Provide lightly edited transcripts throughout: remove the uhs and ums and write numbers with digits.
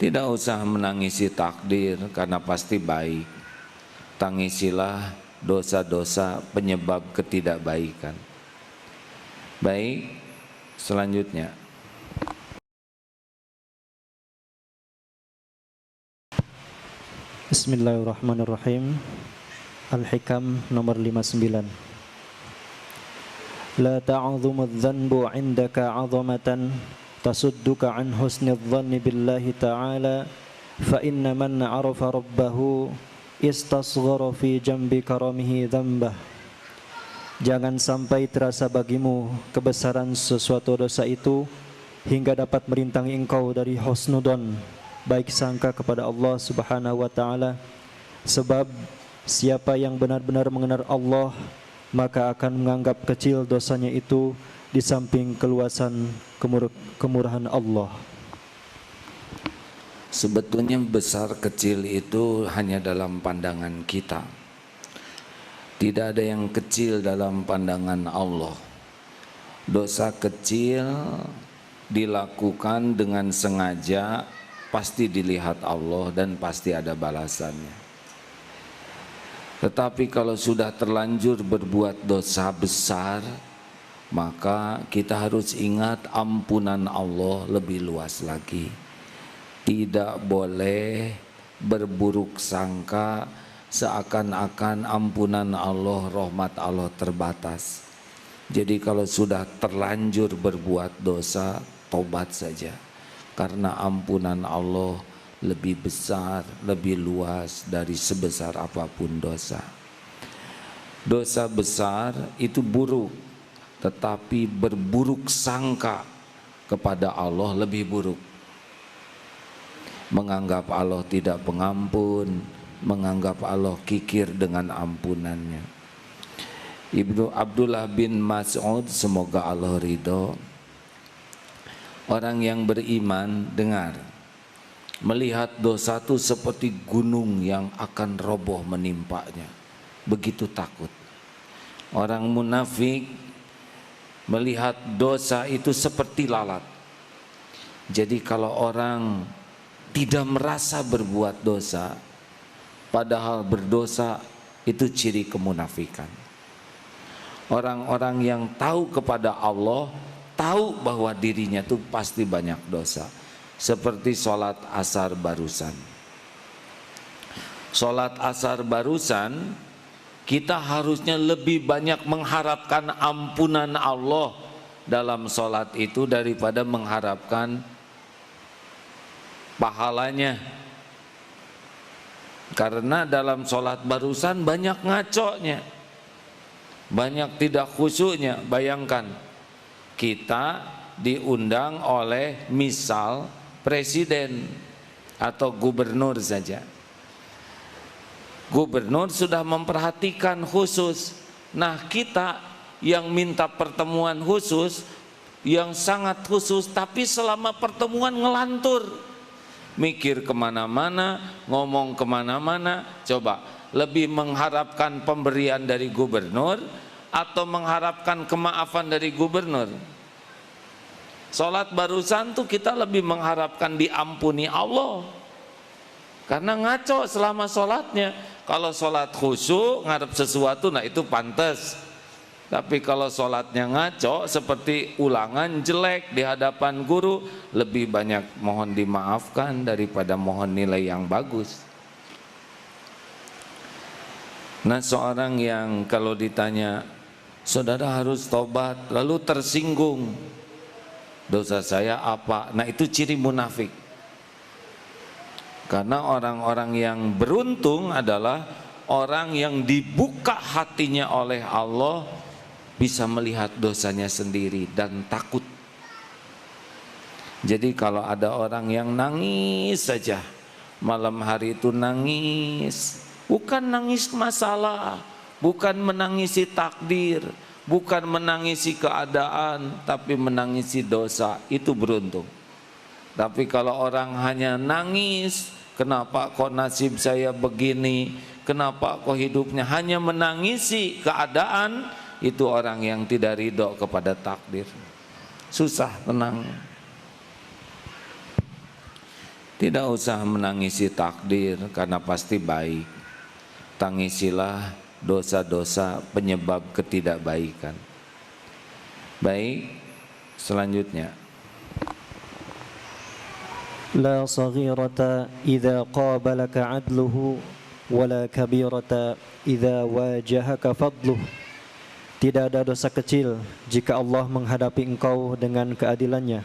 Tidak usah menangisi takdir karena pasti baik. Tangisilah dosa-dosa penyebab ketidakbaikan. Baik, selanjutnya. Bismillahirrahmanirrahim. Al-Hikam nomor 59. La ta'adhumu adh-dhanbu 'indaka 'azamatan tasudduka 'an husnidh dhanni billahi ta'ala fa inna man 'arafa rabbahu istasghara fi jambi karamihi dhanbah. Jangan sampai terasa bagimu kebesaran sesuatu dosa itu hingga dapat merintangi engkau dari husnudzon, baik sangka kepada Allah Subhanahu wa taala. Sebab siapa yang benar-benar mengenal Allah, maka akan menganggap kecil dosanya itu di samping keluasan kemurahan Allah. Sebetulnya besar kecil itu hanya dalam pandangan kita. Tidak ada yang kecil dalam pandangan Allah. Dosa kecil dilakukan dengan sengaja pasti dilihat Allah dan pasti ada balasannya. Tetapi kalau sudah terlanjur berbuat dosa besar, maka kita harus ingat ampunan Allah lebih luas lagi. Tidak boleh berburuk sangka seakan-akan ampunan Allah, rahmat Allah terbatas. Jadi kalau sudah terlanjur berbuat dosa, tobat saja. Karena ampunan Allah lebih besar, lebih luas dari sebesar apapun dosa. Dosa besar itu buruk, tetapi berburuk sangka kepada Allah lebih buruk. Menganggap Allah tidak pengampun, menganggap Allah kikir dengan ampunannya. Ibnu Abdullah bin Mas'ud, semoga Allah ridho, orang yang beriman dengar, melihat dosa itu seperti gunung yang akan roboh menimpanya, begitu takut. Orang munafik melihat dosa itu seperti lalat. Jadi kalau orang tidak merasa berbuat dosa, padahal berdosa, itu ciri kemunafikan. Orang-orang yang tahu kepada Allah, tahu bahwa dirinya itu pasti banyak dosa. Seperti sholat asar barusan. Sholat asar barusan, kita harusnya lebih banyak mengharapkan ampunan Allah dalam sholat itu daripada mengharapkan pahalanya. Karena dalam sholat barusan banyak ngaconya, banyak tidak khusyuknya. Bayangkan kita diundang oleh misal presiden atau gubernur saja. Gubernur sudah memperhatikan khusus. Nah kita yang minta pertemuan khusus, yang sangat khusus, tapi selama pertemuan ngelantur, mikir kemana-mana, ngomong kemana-mana. Coba, lebih mengharapkan pemberian dari gubernur atau mengharapkan kemaafan dari gubernur? Sholat barusan tuh kita lebih mengharapkan diampuni Allah, karena ngaco selama sholatnya. Kalau sholat khusyuk ngarep sesuatu, nah itu pantas. Tapi kalau sholatnya ngaco seperti ulangan jelek di hadapan guru, lebih banyak mohon dimaafkan daripada mohon nilai yang bagus. Nah seorang yang kalau ditanya, saudara harus tobat, lalu tersinggung, dosa saya apa? Nah itu ciri munafik. Karena orang-orang yang beruntung adalah orang yang dibuka hatinya oleh Allah, bisa melihat dosanya sendiri dan takut. Jadi kalau ada orang yang nangis saja, malam hari itu nangis, bukan nangis masalah, bukan menangisi takdir, bukan menangisi keadaan, tapi menangisi dosa, itu beruntung. Tapi kalau orang hanya nangis, kenapa kok nasib saya begini, kenapa kok hidupnya, hanya menangisi keadaan, itu orang yang tidak ridho kepada takdir. Susah tenang. Tidak usah menangisi takdir karena pasti baik. Tangisilah dosa-dosa penyebab ketidakbaikan. Baik, selanjutnya. La saghirata idza qabalaka adluhu wala kabirata idza wajahaka fadluh. Tidak ada dosa kecil jika Allah menghadapi engkau dengan keadilannya,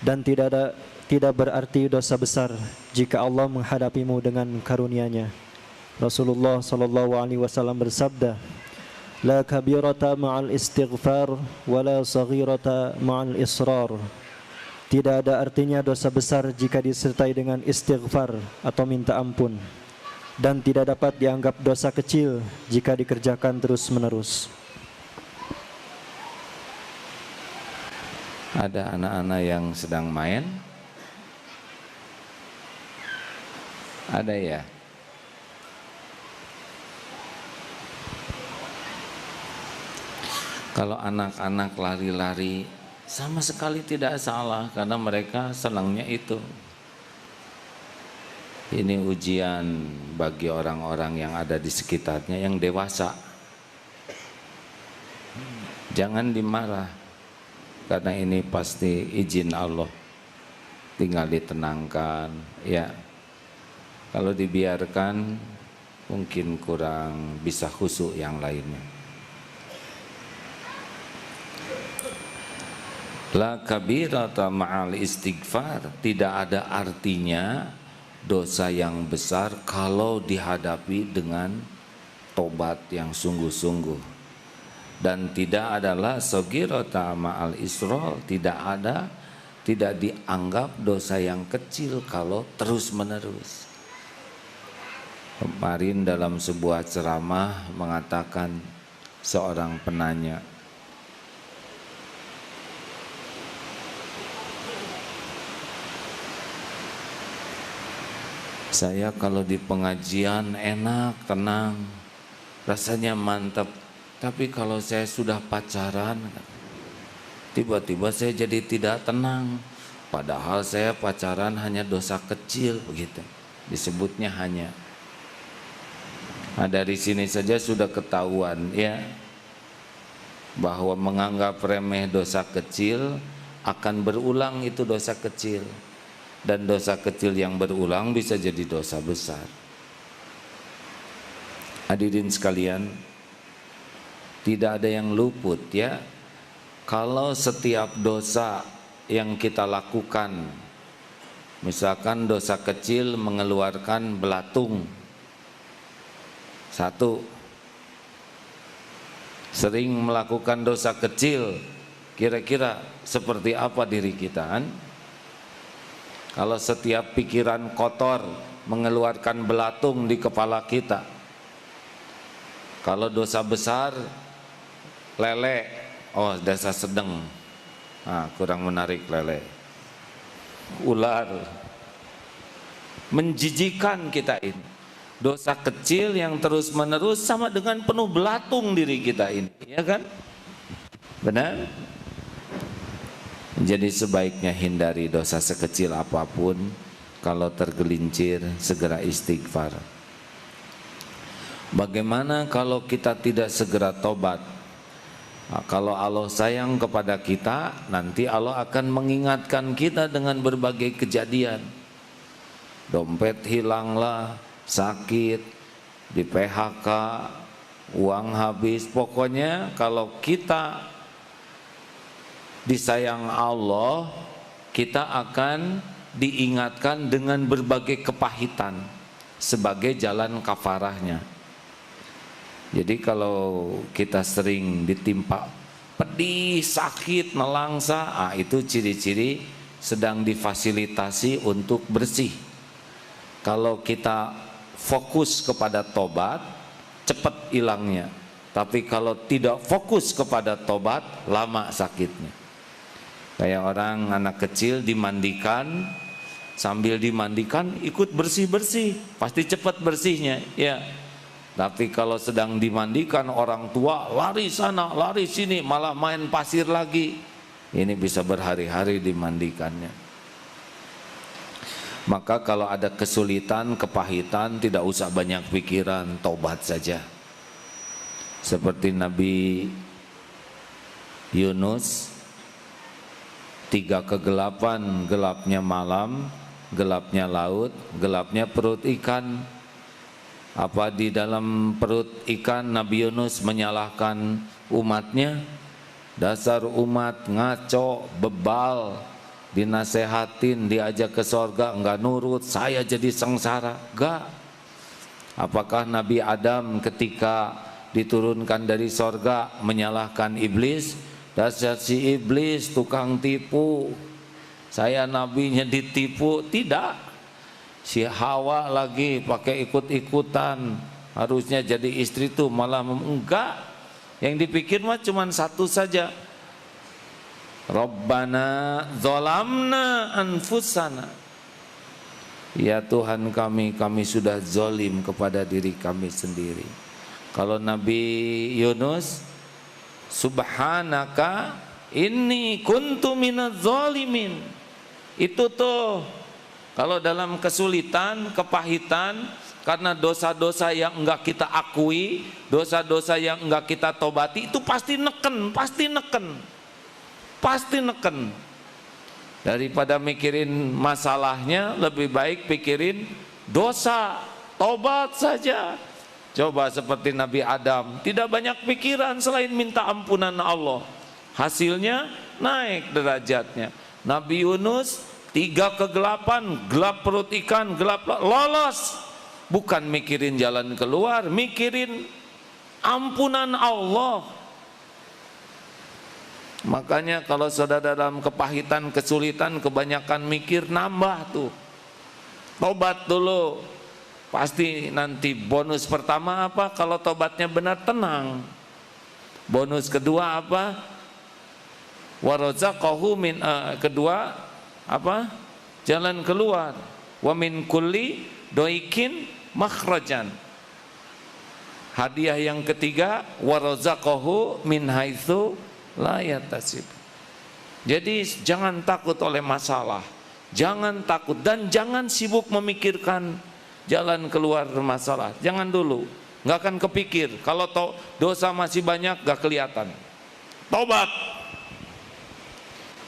dan tidak berarti dosa besar jika Allah menghadapimu dengan karunia-Nya. Rasulullah sallallahu alaihi wasallam bersabda, "La kabirata ma'al istighfar wa la saghirata ma'al israr." Tidak ada artinya dosa besar jika disertai dengan istighfar atau minta ampun, dan tidak dapat dianggap dosa kecil jika dikerjakan terus-menerus. Ada anak-anak yang sedang main? Ada ya? Kalau anak-anak lari-lari sama sekali tidak salah karena mereka senangnya itu. Ini ujian bagi orang-orang yang ada di sekitarnya yang dewasa. Jangan dimarah. Karena ini pasti izin Allah, tinggal ditenangkan ya. Kalau dibiarkan mungkin kurang bisa khusyuk yang lainnya. La kabirata ma'al istighfar, tidak ada artinya dosa yang besar kalau dihadapi dengan tobat yang sungguh-sungguh. Dan tidak adalah saghirata ma'al israr, tidak dianggap dosa yang kecil kalau terus-menerus. Kemarin dalam sebuah ceramah mengatakan seorang penanya, saya kalau di pengajian enak, tenang, rasanya mantap. Tapi kalau saya sudah pacaran, tiba-tiba saya jadi tidak tenang. Padahal saya pacaran hanya dosa kecil, begitu disebutnya hanya. Nah, dari sini saja sudah ketahuan ya, bahwa menganggap remeh dosa kecil akan berulang itu dosa kecil. Dan dosa kecil yang berulang bisa jadi dosa besar. Hadirin sekalian, tidak ada yang luput ya. Kalau setiap dosa yang kita lakukan, misalkan dosa kecil mengeluarkan belatung, satu, sering melakukan dosa kecil, kira-kira seperti apa diri kita kan? Kalau setiap pikiran kotor mengeluarkan belatung di kepala kita, kalau dosa besar, lele, oh dosa sedang, kurang menarik lele. Ular, menjijikan kita ini. Dosa kecil yang terus menerus sama dengan penuh belatung diri kita ini, ya kan? Benar? Jadi sebaiknya hindari dosa sekecil apapun. Kalau tergelincir segera istighfar. Bagaimana kalau kita tidak segera tobat? Nah, kalau Allah sayang kepada kita, nanti Allah akan mengingatkan kita dengan berbagai kejadian. Dompet hilanglah, sakit, di PHK, uang habis. Pokoknya kalau kita disayang Allah, kita akan diingatkan dengan berbagai kepahitan sebagai jalan kafarahnya. Jadi kalau kita sering ditimpa pedih, sakit, nelangsa, itu ciri-ciri sedang difasilitasi untuk bersih. Kalau kita fokus kepada tobat, cepat hilangnya. Tapi kalau tidak fokus kepada tobat, lama sakitnya. Kayak orang anak kecil dimandikan, sambil dimandikan ikut bersih-bersih, pasti cepat bersihnya, ya. Tapi kalau sedang dimandikan orang tua, lari sana, lari sini, malah main pasir lagi. Ini bisa berhari-hari dimandikannya. Maka kalau ada kesulitan, kepahitan, tidak usah banyak pikiran, taubat saja. Seperti Nabi Yunus, 3 kegelapan, gelapnya malam, gelapnya laut, gelapnya perut ikan. Apa di dalam perut ikan Nabi Yunus menyalahkan umatnya? Dasar umat ngaco, bebal, dinasehatin, diajak ke sorga, enggak nurut, saya jadi sengsara. Enggak. Apakah Nabi Adam ketika diturunkan dari sorga menyalahkan iblis? Dasar si iblis, tukang tipu, saya nabinya ditipu. Tidak. Si Hawa lagi pakai ikut-ikutan, harusnya jadi istri tuh malah enggak. Yang dipikir mah cuma satu saja, Rabbana zolamna anfusana, ya Tuhan kami sudah zolim kepada diri kami sendiri. Kalau Nabi Yunus, subhanaka inni kuntu minaz zalimin, itu tuh kalau dalam kesulitan, kepahitan, karena dosa-dosa yang enggak kita akui, dosa-dosa yang enggak kita tobati, itu pasti neken, pasti neken. Daripada mikirin masalahnya, lebih baik pikirin dosa, tobat saja. Coba seperti Nabi Adam, tidak banyak pikiran selain minta ampunan Allah. Hasilnya naik derajatnya. Nabi Yunus, 3 kegelapan, gelap perut ikan, gelap, lolos. Bukan mikirin jalan keluar, mikirin ampunan Allah. Makanya kalau saudara dalam kepahitan, kesulitan, kebanyakan mikir, nambah tuh. Tobat dulu. Pasti nanti bonus pertama apa? Kalau tobatnya benar, tenang. Bonus kedua apa? Warazaqahu min, kedua apa? Jalan keluar. Wa min kulli doikin makhrajan. Hadiah yang ketiga, warazaqahu min haitsu la yatasib. Jadi jangan takut oleh masalah, jangan takut, dan jangan sibuk memikirkan jalan keluar masalah. Jangan dulu, nggak akan kepikir. Kalau dosa masih banyak, nggak kelihatan. Tobat,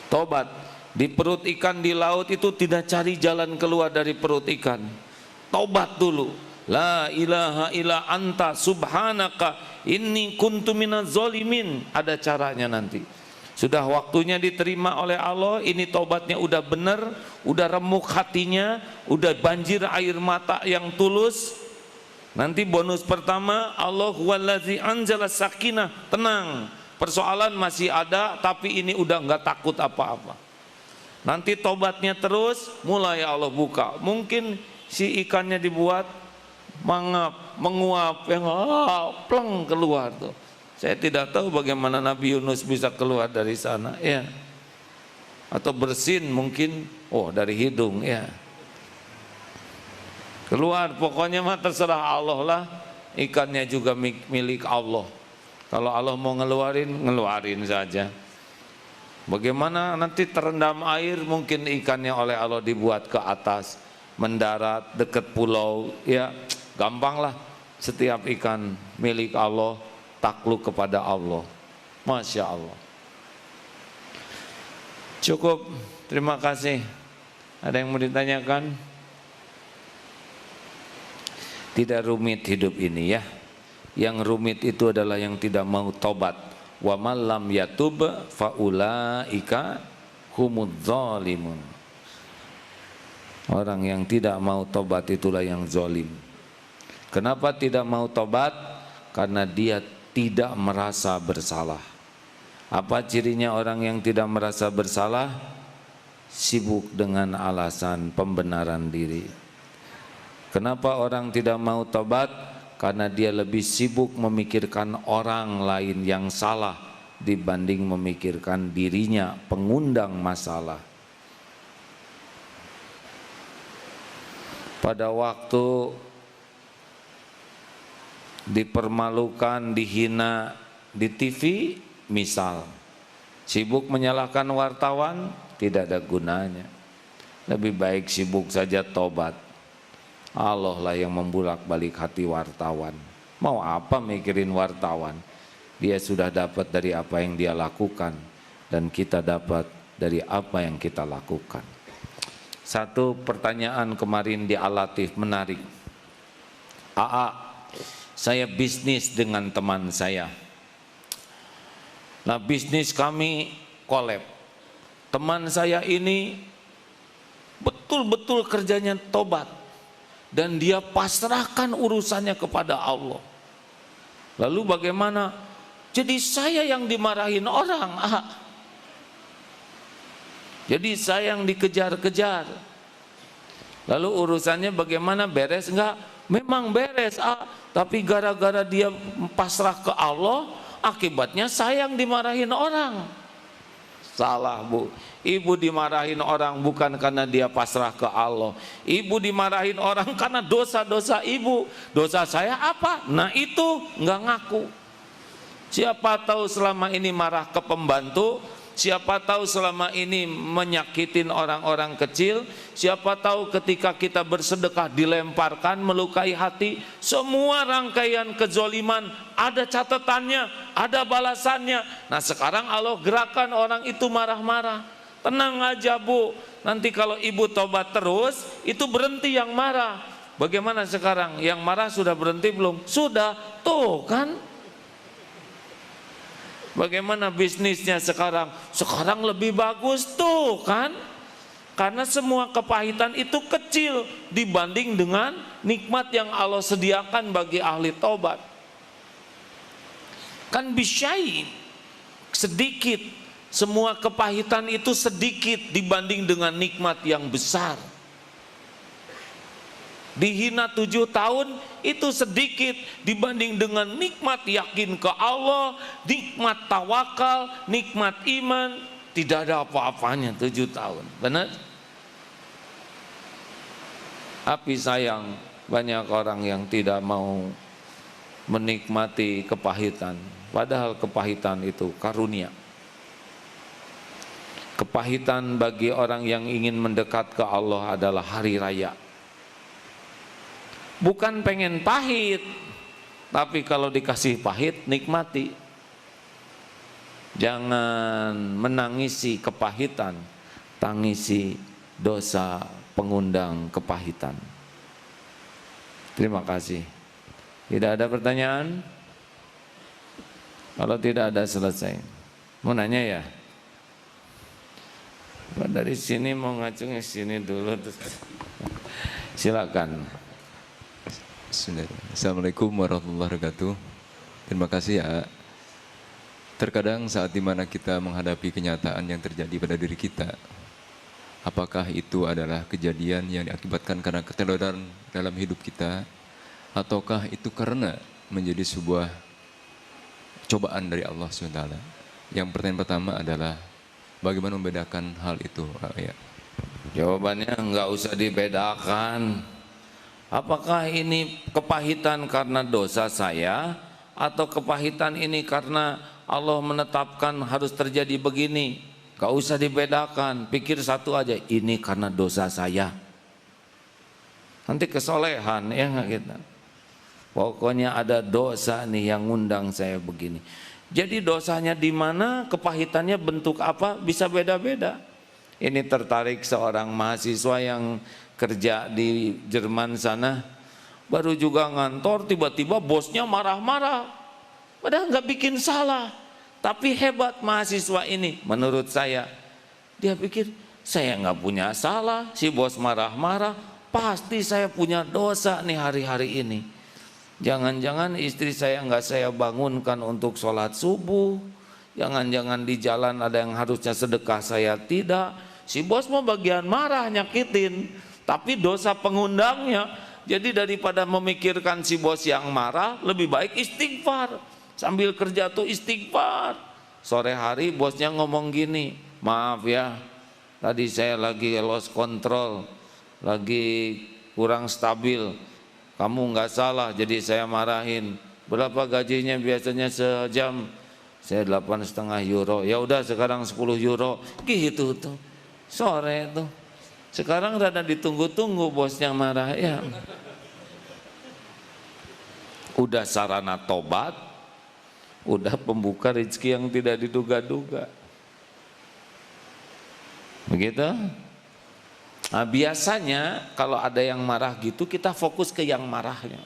tobat. Di perut ikan di laut itu tidak cari jalan keluar dari perut ikan. Tobat dulu. La ilaha illa anta subhanaka inni kuntu minaz zalimin. Ada caranya nanti. Sudah waktunya diterima oleh Allah. Ini tobatnya udah benar, udah remuk hatinya, udah banjir air mata yang tulus. Nanti bonus pertama, Allah huwallazi anzala sakinah. Tenang, persoalan masih ada, tapi ini udah nggak takut apa-apa. Nanti tobatnya terus, mulai Allah buka. Mungkin si ikannya dibuat mangap, menguap, yang pleng keluar tuh. Saya tidak tahu bagaimana Nabi Yunus bisa keluar dari sana, ya. Atau bersin mungkin, dari hidung, ya. Keluar, pokoknya mah terserah Allah lah. Ikannya juga milik Allah. Kalau Allah mau ngeluarin saja. Bagaimana nanti terendam air, mungkin ikannya oleh Allah dibuat ke atas, mendarat dekat pulau, ya gampang lah. Setiap ikan milik Allah, takluk kepada Allah. Masya Allah. Cukup, terima kasih. Ada yang mau ditanyakan? Tidak rumit hidup ini ya. Yang rumit itu adalah yang tidak mau tobat. Wa man lam yatub faulaika humudz zalimun. Orang yang tidak mau tobat itulah yang zalim. Kenapa tidak mau tobat? Karena dia tidak merasa bersalah. Apa cirinya orang yang tidak merasa bersalah? Sibuk dengan alasan pembenaran diri. Kenapa orang tidak mau tobat? Karena dia lebih sibuk memikirkan orang lain yang salah dibanding memikirkan dirinya pengundang masalah. Pada waktu dipermalukan, dihina di TV, misal sibuk menyalahkan wartawan, tidak ada gunanya. Lebih baik sibuk saja tobat. Allah lah yang membulak-balik hati wartawan. Mau apa mikirin wartawan? Dia sudah dapat dari apa yang dia lakukan, dan kita dapat dari apa yang kita lakukan. Satu pertanyaan kemarin di Al-Latif menarik. AA, saya bisnis dengan teman saya. Nah, bisnis kami kolab. Teman saya ini betul-betul kerjanya tobat, dan dia pasrahkan urusannya kepada Allah. Lalu bagaimana? Jadi saya yang dimarahin orang. Jadi saya yang dikejar-kejar. Lalu urusannya bagaimana, beres enggak? Memang beres, tapi gara-gara dia pasrah ke Allah, akibatnya saya yang dimarahin orang. Salah, Bu. Ibu dimarahin orang bukan karena dia pasrah ke Allah. Ibu dimarahin orang karena dosa-dosa ibu. Dosa saya apa? Nah itu nggak ngaku. Siapa tahu selama ini marah ke pembantu, siapa tahu selama ini menyakitin orang-orang kecil, siapa tahu ketika kita bersedekah dilemparkan, melukai hati. Semua rangkaian kezoliman ada catatannya, ada balasannya. Nah sekarang Allah gerakan orang itu marah-marah. Tenang aja, Bu, nanti kalau ibu tobat terus, itu berhenti yang marah. Bagaimana sekarang? Yang marah sudah berhenti belum? Sudah, tuh kan. Bagaimana bisnisnya sekarang? Sekarang lebih bagus, tuh kan. Karena semua kepahitan itu kecil dibanding dengan nikmat yang Allah sediakan bagi ahli tobat. Kan bisyai, sedikit. Semua kepahitan itu sedikit dibanding dengan nikmat yang besar. Dihina 7 tahun itu sedikit dibanding dengan nikmat yakin ke Allah, nikmat tawakal, nikmat iman. Tidak ada apa-apanya 7 tahun. Benar? Tapi sayang, banyak orang yang tidak mau menikmati kepahitan. Padahal kepahitan itu karunia. Kepahitan bagi orang yang ingin mendekat ke Allah adalah hari raya. Bukan pengen pahit, tapi kalau dikasih pahit, nikmati. Jangan menangisi kepahitan, tangisi dosa pengundang kepahitan. Terima kasih. Tidak ada pertanyaan? Kalau tidak ada, selesai. Mau nanya ya? Dari sini mau ngacungnya sini dulu. Silakan. Assalamualaikum warahmatullahi wabarakatuh. Terima kasih ya. Terkadang saat dimana kita menghadapi kenyataan yang terjadi pada diri kita, apakah itu adalah kejadian yang diakibatkan karena keteloran dalam hidup kita, ataukah itu karena menjadi sebuah cobaan dari Allah SWT? Yang pertanyaan pertama adalah bagaimana membedakan hal itu? Ya. Jawabannya nggak usah dibedakan. Apakah ini kepahitan karena dosa saya, atau kepahitan ini karena Allah menetapkan harus terjadi begini? Nggak usah dibedakan. Pikir satu aja, ini karena dosa saya. Nanti kesolehan ya nggak kita. Pokoknya ada dosa nih yang ngundang saya begini. Jadi dosanya di mana, kepahitannya bentuk apa, bisa beda-beda. Ini tertarik seorang mahasiswa yang kerja di Jerman sana, baru juga ngantor, tiba-tiba bosnya marah-marah, padahal nggak bikin salah. Tapi hebat mahasiswa ini, menurut saya. Dia pikir, saya nggak punya salah, si bos marah-marah, pasti saya punya dosa nih hari-hari ini. Jangan-jangan istri saya nggak saya bangunkan untuk sholat subuh, jangan-jangan di jalan ada yang harusnya sedekah saya tidak. Si bos mau bagian marah, nyakitin, tapi dosa pengundangnya. Jadi daripada memikirkan si bos yang marah, lebih baik istighfar. Sambil kerja tuh istighfar. Sore hari bosnya ngomong gini, maaf ya, tadi saya lagi lost control, lagi kurang stabil. Kamu nggak salah, jadi saya marahin. Berapa gajinya biasanya sejam? Saya 8,5 euro. Ya udah sekarang 10 euro. Gitu tuh. Sore tuh Sekarang rada ditunggu-tunggu bosnya marah ya. Udah sarana tobat, udah pembuka rezeki yang tidak diduga-duga. Begitu? Nah, biasanya kalau ada yang marah gitu kita fokus ke yang marahnya.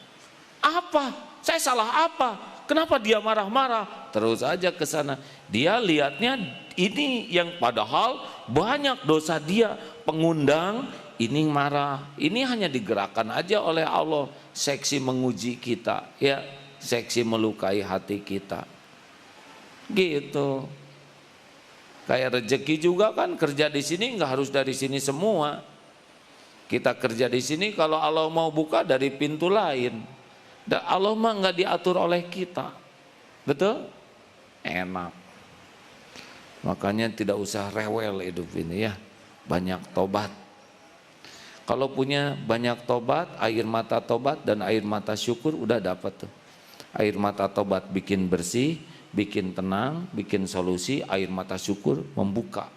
Apa? Saya salah apa? Kenapa dia marah-marah? Terus aja ke sana. Dia lihatnya ini yang padahal banyak dosa dia. Pengundang ini marah. Ini hanya digerakkan aja oleh Allah. Seksi menguji kita, ya. Seksi melukai hati kita. Gitu. Kayak rezeki juga kan, kerja di sini nggak harus dari sini semua. Kita kerja di sini kalau Allah mau buka dari pintu lain. Dan Allah mah nggak diatur oleh kita. Betul? Enak. Makanya tidak usah rewel hidup ini ya. Banyak tobat. Kalau punya banyak tobat, air mata tobat dan air mata syukur udah dapat tuh. Air mata tobat bikin bersih, bikin tenang, bikin solusi. Air mata syukur membuka.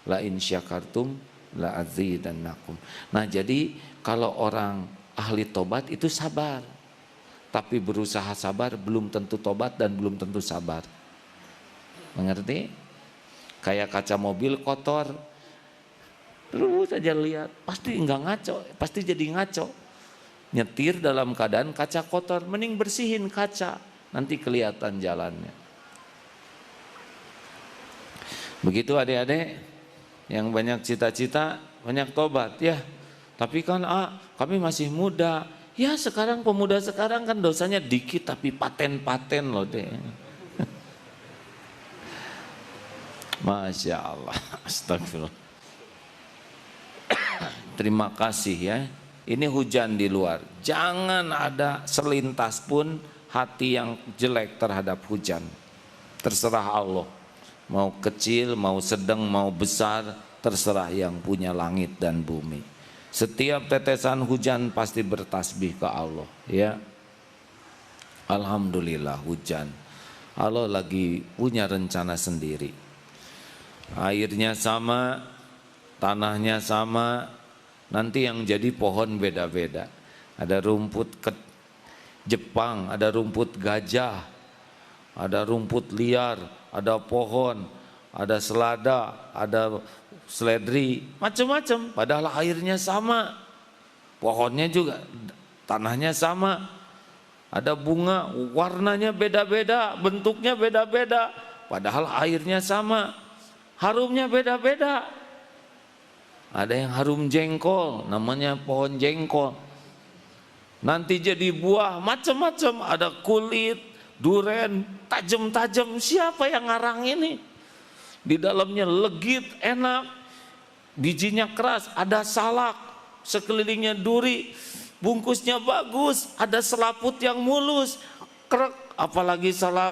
La in syakartum la azidannakum. Nah, jadi kalau orang ahli tobat itu sabar. Tapi berusaha sabar belum tentu tobat dan belum tentu sabar. Mengerti? Kayak kaca mobil kotor. Terus aja lihat, pasti enggak ngaco, pasti jadi ngaco. Nyetir dalam keadaan kaca kotor, mending bersihin kaca, nanti kelihatan jalannya. Begitu adik-adik yang banyak cita-cita, banyak tobat ya. Tapi kan kami masih muda. Ya sekarang pemuda sekarang kan dosanya dikit tapi paten-paten loh deh. Masya Allah, astagfirullah. Terima kasih ya. Ini hujan di luar. Jangan ada selintas pun hati yang jelek terhadap hujan. Terserah Allah. Mau kecil, mau sedang, mau besar, terserah yang punya langit dan bumi. Setiap tetesan hujan pasti bertasbih ke Allah ya. Alhamdulillah hujan. Allah lagi punya rencana sendiri. Airnya sama, tanahnya sama, nanti yang jadi pohon beda-beda. Ada rumput Jepang, ada rumput gajah, ada rumput liar, ada pohon, ada selada, ada seledri, macam-macam. Padahal airnya sama, pohonnya juga, tanahnya sama. Ada bunga, warnanya beda-beda, bentuknya beda-beda. Padahal airnya sama, harumnya beda-beda. Ada yang harum jengkol, namanya pohon jengkol. Nanti jadi buah, macam-macam. Ada kulit, duren, tajam-tajam. Siapa yang ngarang ini? Di dalamnya legit, enak, bijinya keras, ada salak, sekelilingnya duri, bungkusnya bagus, ada selaput yang mulus, krek, apalagi salak.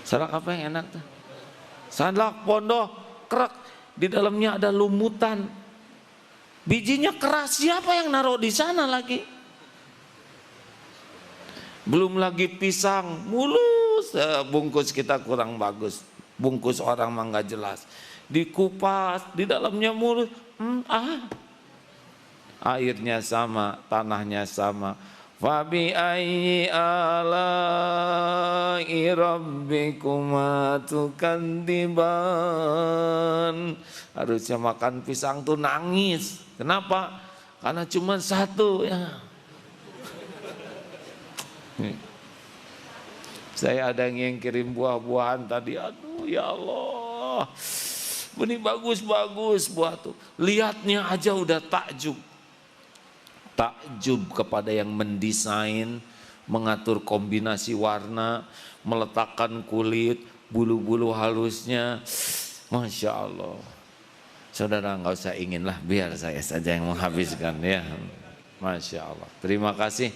Salak apa yang enak tuh? Salak pondok, krek, di dalamnya ada lumutan, bijinya keras. Siapa yang naruh di sana lagi? Belum lagi pisang, mulus, bungkus kita kurang bagus, bungkus orang mah nggak jelas, dikupas, di dalamnya mulus, airnya sama, tanahnya sama. Fabi ayyi ala'i rabbikuma tukadziban. Harusnya makan pisang tuh nangis. Kenapa? Karena cuma satu ya. Saya ada yang kirim buah-buahan tadi, aduh ya Allah, ini bagus-bagus buah tuh. Lihatnya aja udah takjub. Takjub kepada yang mendesain, mengatur kombinasi warna, meletakkan kulit, bulu-bulu halusnya. Masya Allah. Saudara nggak usah inginlah, biar saya saja yang menghabiskan ya. Masya Allah. Terima kasih.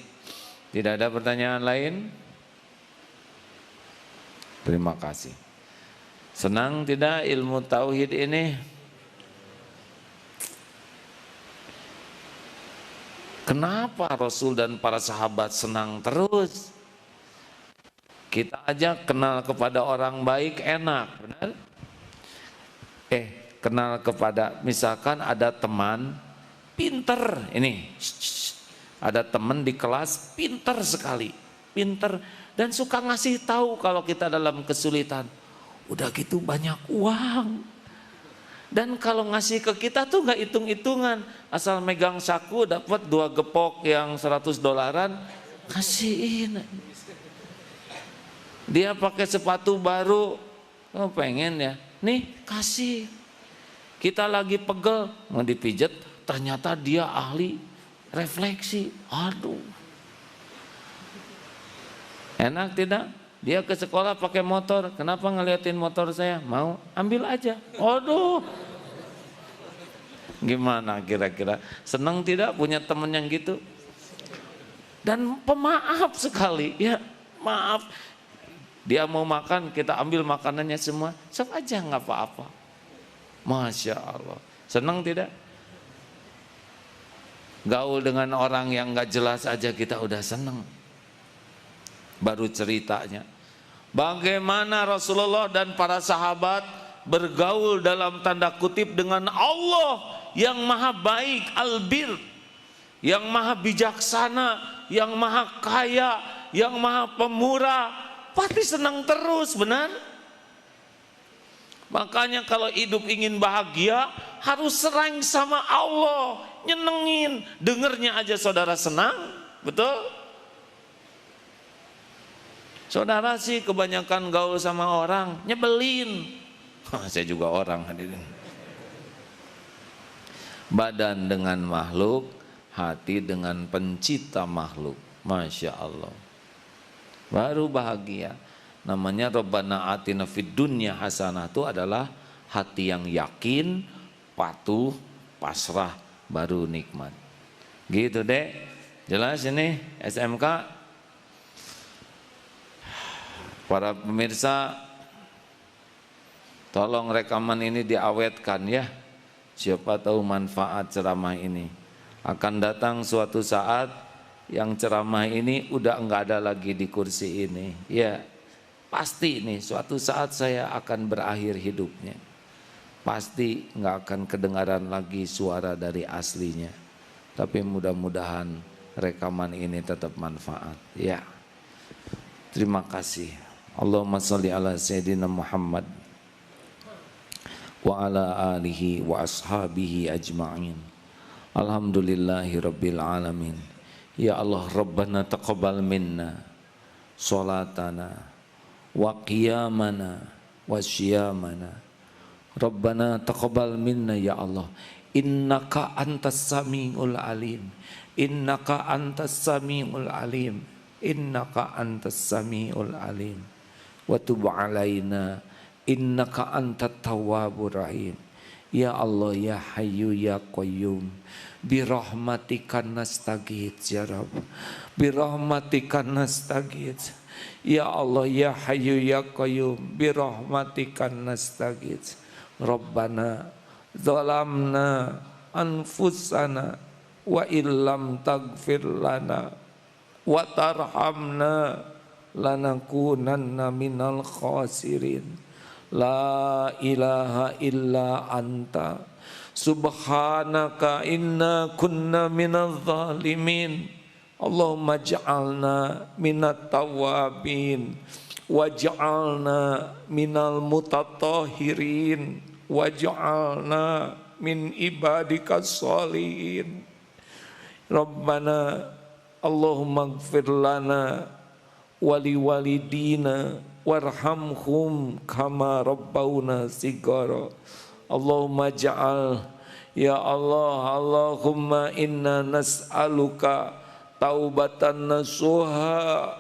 Tidak ada pertanyaan lain? Terima kasih. Senang tidak ilmu tauhid ini? Kenapa Rasul dan para sahabat senang terus? Kita aja kenal kepada orang baik enak, benar? kenal kepada, misalkan ada teman pinter, ini ada teman di kelas pinter sekali, pinter dan suka ngasih tahu kalau kita dalam kesulitan. Udah gitu banyak uang. Dan kalau ngasih ke kita tuh nggak hitung-hitungan, asal megang saku dapat 2 gepok yang $100, kasihin. Dia pakai sepatu baru, oh pengen ya, nih kasih. Kita lagi pegel mau dipijat, ternyata dia ahli refleksi. Aduh, enak tidak? Dia ke sekolah pakai motor, kenapa ngeliatin motor saya? Mau ambil aja. Aduh, gimana kira-kira? Senang tidak punya temen yang gitu? Dan pemaaf sekali, ya maaf. Dia mau makan, kita ambil makanannya semua, sok aja nggak apa-apa. Masya Allah, senang tidak? Gaul dengan orang yang nggak jelas aja kita udah senang. Baru ceritanya, bagaimana Rasulullah dan para sahabat bergaul dalam tanda kutip dengan Allah yang maha baik, albir, yang maha bijaksana, yang maha kaya, yang maha pemurah, pasti senang terus, benar? Makanya kalau hidup ingin bahagia harus sering sama Allah, nyenengin, dengernya aja saudara senang, betul? Saudara sih kebanyakan gaul sama orang, nyebelin. Saya juga orang hadirin. Badan dengan makhluk, hati dengan pencipta makhluk. Masya Allah. Baru bahagia. Namanya Rabbana atina fid dunya hasanah, itu adalah hati yang yakin, patuh, pasrah, baru nikmat. Gitu deh. Jelas ini SMK. Para pemirsa, tolong rekaman ini diawetkan ya. Siapa tahu manfaat ceramah ini. Akan datang suatu saat yang ceramah ini udah enggak ada lagi di kursi ini. Ya, pasti nih suatu saat saya akan berakhir hidupnya. Pasti enggak akan kedengaran lagi suara dari aslinya. Tapi mudah-mudahan rekaman ini tetap manfaat. Ya. Terima kasih. Allahumma salli ala Sayyidina Muhammad wa ala alihi wa ashabihi ajma'in. Alhamdulillahi rabbil alamin. Ya Allah, Rabbana taqabbal minna salatana wa qiyamana wa syiyamana. Rabbana taqabbal minna ya Allah, innaka antas samiul alim, innaka antas samiul alim, innaka antas samiul alim. Wa tub alaina innaka antat tawwabur rahim. Ya Allah ya Hayyu ya Qayyum, birahmatika nastaghits ya Rabb, birahmatika nastaghits. Ya Allah ya Hayyu ya Qayyum, birahmatika nastaghits. Rabbana zalamna anfusana wa illam taghfir lana wa tarhamna lanakunanna minal khasirin. La ilaha illa anta subhanaka inna kunna minal zalimin. Allahumma ja'alna minat tawabin waj'alna minal mutatahirin waj'alna min ibadikas sholihin. Rabbana Allahumma gfir lana wali walidina warhamhum kama rabbawna sigara. Allahumma ja'al ya Allah, Allahumma inna nas'aluka taubatan nasuha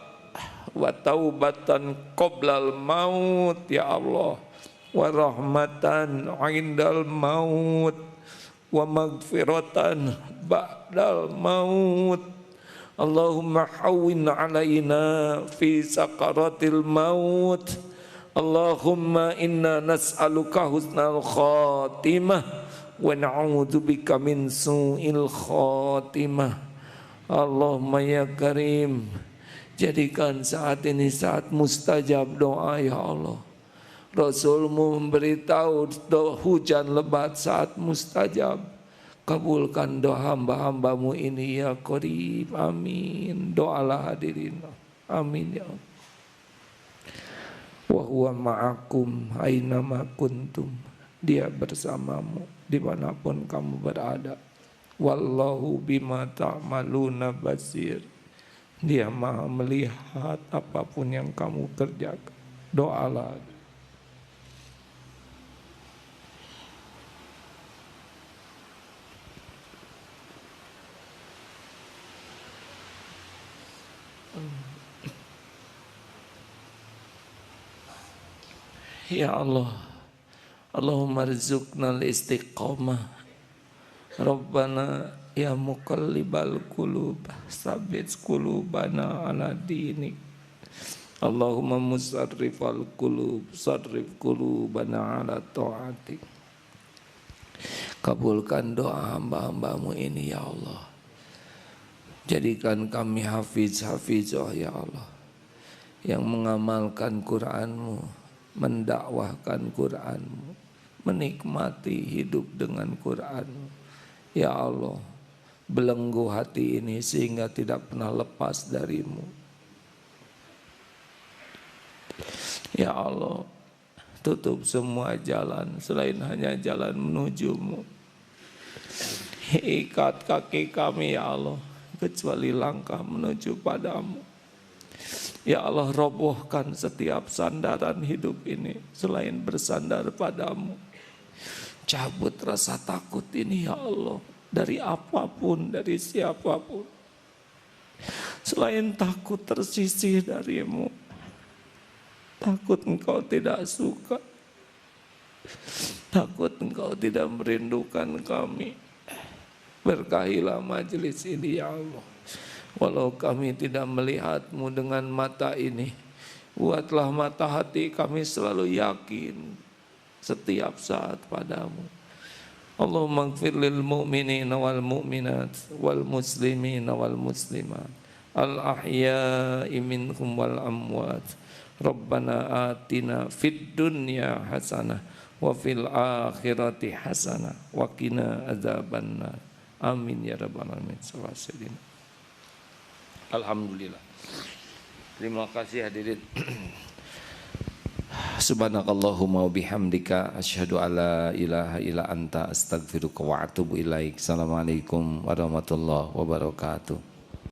wa taubatan qoblal maut ya Allah, wa rahmatan indal maut wa magfiratan ba'dal maut. Allahumma hawwin alaina fi sakaratil maut. Allahumma inna nas'aluka husnal khatimah wa na'udzubika min su'il khatimah. Allahumma ya Karim, jadikan saat ini saat mustajab doa ya Allah. Rasulmu memberitahu hujan lebat saat mustajab. Kabulkan doa hamba-hambamu ini ya Qarib. Amin. Doalah hadirin. Amin ya Allah. Wa huwa ma'akum ainama kuntum. Dia bersamamu dimanapun kamu berada. Wallahu bima ta'maluna basir. Dia maha melihat apapun yang kamu kerjakan. Doalah. Ya Allah, Allahumma rizukna al-istiqamah. Rabbana ya muqallibal qulub, sabit qulubana ala dinik. Allahumma musarrifal qulub, sarrif qulubana ala ta'atik. Kabulkan doa hamba-hambamu ini ya Allah. Jadikan kami hafizah ya Allah, yang mengamalkan Qur'an-Mu, mendakwahkan Qur'an-Mu, menikmati hidup dengan Qur'an-Mu. Ya Allah, belenggu hati ini sehingga tidak pernah lepas darimu. Ya Allah, tutup semua jalan selain hanya jalan menuju-Mu. Ikat kaki kami ya Allah, kecuali langkah menuju padamu. Ya Allah, robohkan setiap sandaran hidup ini selain bersandar padamu. Cabut rasa takut ini ya Allah, dari apapun, dari siapapun. Selain takut tersisih darimu, takut engkau tidak suka, takut engkau tidak merindukan kami. Berkahilah majelis ini ya Allah. Walau kami tidak melihatmu dengan mata ini, buatlah mata hati kami selalu yakin setiap saat padamu. Allahumma ighfir lil mu'minina wal mu'minat wal muslimina wal muslimat al ahya'i minhum wal amwat. Rabbana atina fid dunya hasanah wa fil akhirati hasanah wa qina adzabannar. Amin ya rabbal alamin. Alhamdulillah. Terima kasih hadirin. Subhanakallahumma wa bihamdika asyhadu alla ilaha illa anta astaghfiruka wa atubu ilaik. Assalamualaikum warahmatullahi wabarakatuh.